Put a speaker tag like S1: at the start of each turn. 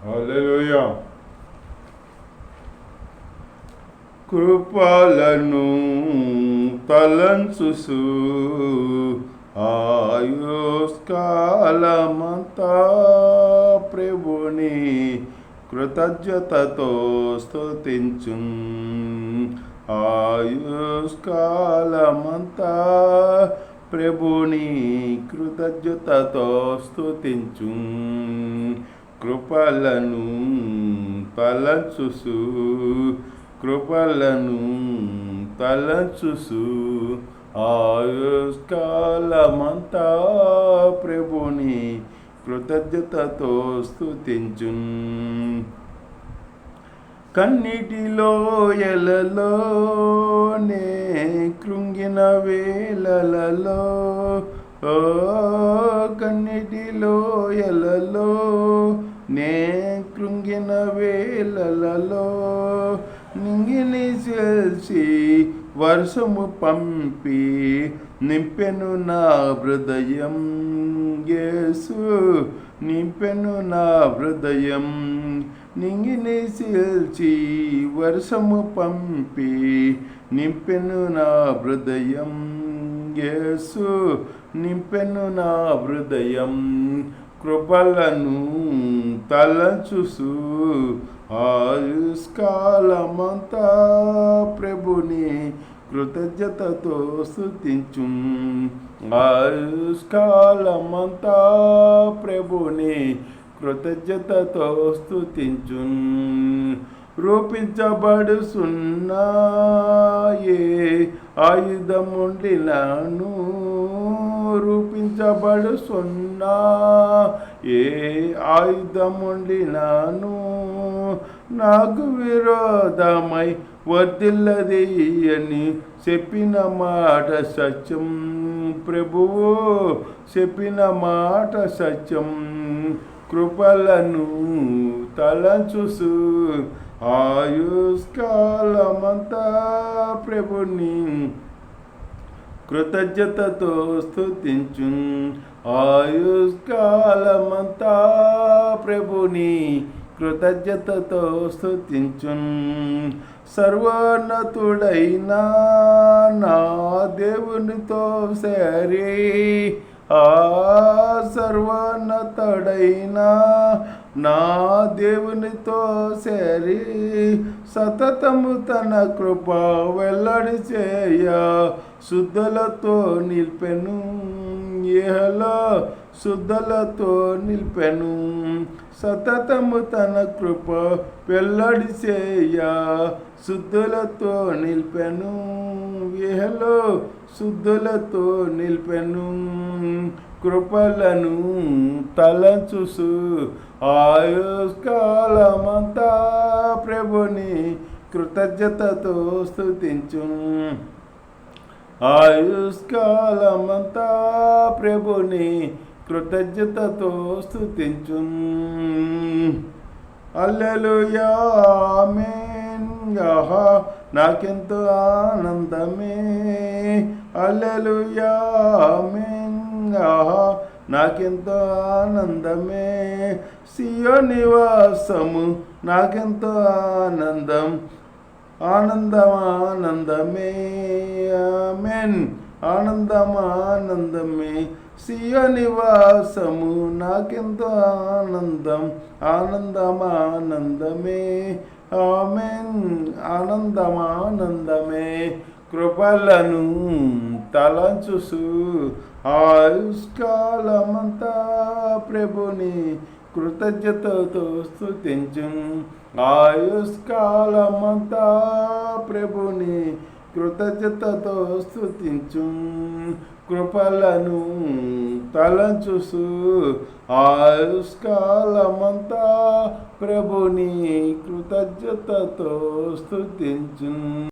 S1: హల్లెలూయా. కృపలను తలంచుసు ఆయుష్కాలమంతా ప్రభుని కృతజ్ఞతతో స్తుతించు. ఆయుష్కాలమంతా ప్రభుని కృతజ్ఞతతో స్తుతించు. కృపలను తలంచుసు కృపలను తలంచుసు ఆయుష్కాలమంతా ప్రభుని కృతజ్ఞతతో స్తుతించు. కన్నిటిలో ఎలలోనే కృంగిన వేళలలో కన్నిటిలో ఎలలో నే కృంగిన వేళలలో నింగిని చేసి వర్షము పంపి నింపెను నా హృదయం. యేసు నింపెను నా హృదయం. నింగిని చేసి వర్షము పంపి నింపెను నా హృదయం. యేసు నింపెను నా హృదయం. కృపలను తలంచుసు ఆయుష్కాలమంతా ప్రభుని కృతజ్ఞతతో స్తుతించు. ఆయుష్కాలమంతా ప్రభుని కృతజ్ఞతతో స్తుతించు. రూపించబడుచున్నాయే ఆయుధముండినాను రూపించబడుచున్నా ఏ ఆయుధముండినాను నాకు విరోధమై వర్ధిల్లది అని చెప్పిన మాట సత్యం. ప్రభువు చెప్పిన మాట సత్యం. కృపలను తలంచుసు ఆయుష్కాలమంతా ప్రభుని కృతజ్ఞతతో స్తుతించు. ఆయుష్కాలమంతా ప్రభుని కృతజ్ఞతతో స్తుతించు. సర్వోన్నతుడైన నా దేవునితో సరి సర్వోన్నతుడైన నా దేవునితో సరి సతతము తన కృప వెల్లడి చేయ శుద్ధులతో నిల్పెను. యెహోవా శుద్ధులతో నిల్పెను. సతతము తన కృప వెల్లడి చేయ శుద్ధులతో నిల్పెను. యెహోవా శుద్ధులతో నిల్పెను. కృపలను తలంచుసు ఆయుష్కాలమంతా ప్రభుని కృతజ్ఞతతో స్తుతించు. ఆయుష్కాలమంతా ప్రభుని కృతజ్ఞతతో స్తుతించు. హల్లెలూయా ఆమేన్. యెహోవా నాకెంతో ఆనందమే. హల్లెలూయా ఆమేన్. యెహోవా నాకెంతో ఆనందమే. సియోను నివాసము నాకెంతో ఆనందం. ఆనందమే. ఆమేన్. ఆనందమే. సియోను నివాసము నాకెంతో ఆనందం. ఆనందమే. ఆమేన్. ఆనందమే. కృపలను తలంచుసు ఆయుష్కాలమంతా ప్రభుని కృతజ్ఞతతో స్తుతించు. ఆయుష్కాలమంతా ప్రభుని కృతజ్ఞతతో స్తుతించు. కృపలను తలంచుసు ఆయుష్కాలమంతా ప్రభుని కృతజ్ఞతతో స్తుతించు.